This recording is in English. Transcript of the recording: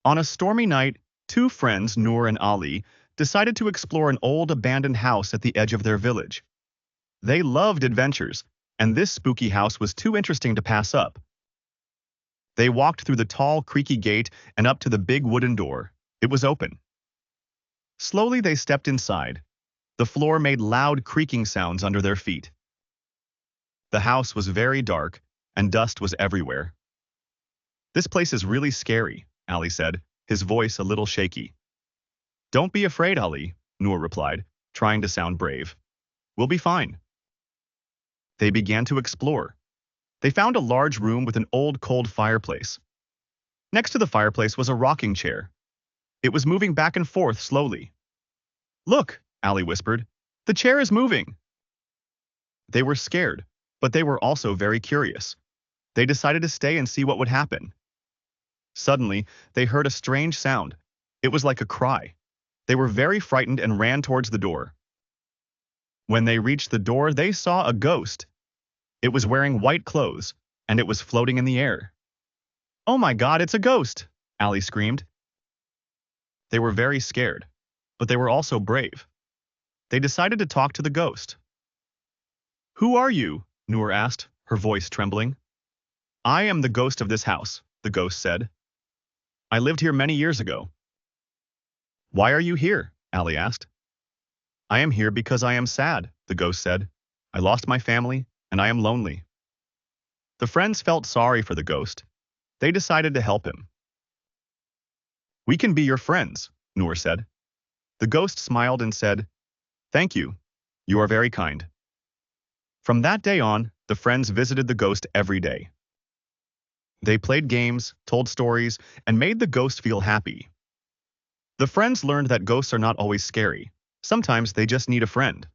On a stormy night, two friends, Noor and Ali, decided to explore an old abandoned house at the edge of their village. They loved adventures, and this spooky house was too interesting to pass up. They walked through the tall, creaky gate and up to the big wooden door. It was open. Slowly they stepped inside. The floor made loud creaking sounds under their feet. The house was very dark, and dust was everywhere. "This place is really scary," Ali said, his voice a little shaky. "Don't be afraid, Ali," Noor replied, trying to sound brave. "We'll be fine." They began to explore. They found a large room with an old, cold fireplace. Next to the fireplace was a rocking chair. It was moving back and forth slowly. "Look," Ali whispered. "The chair is moving." They were scared, but they were also very curious. They decided to stay and see what would happen. Suddenly, they heard a strange sound. It was like a cry. They were very frightened and ran towards the door. When they reached the door, they saw a ghost. It was wearing white clothes, and it was floating in the air. "Oh my God, it's a ghost!" Ali screamed. They were very scared, but they were also brave. They decided to talk to the ghost. "Who are you?" Noor asked, her voice trembling. "I am the ghost of this house," the ghost said. "I lived here many years ago." "Why are you here?" Ali asked. "I am here because I am sad," the ghost said. "I lost my family, and I am lonely." The friends felt sorry for the ghost. They decided to help him. "We can be your friends," Noor said. The ghost smiled and said, "Thank you. You are very kind." From that day on, the friends visited the ghost every day. They played games, told stories, and made the ghost feel happy. The friends learned that ghosts are not always scary. Sometimes they just need a friend.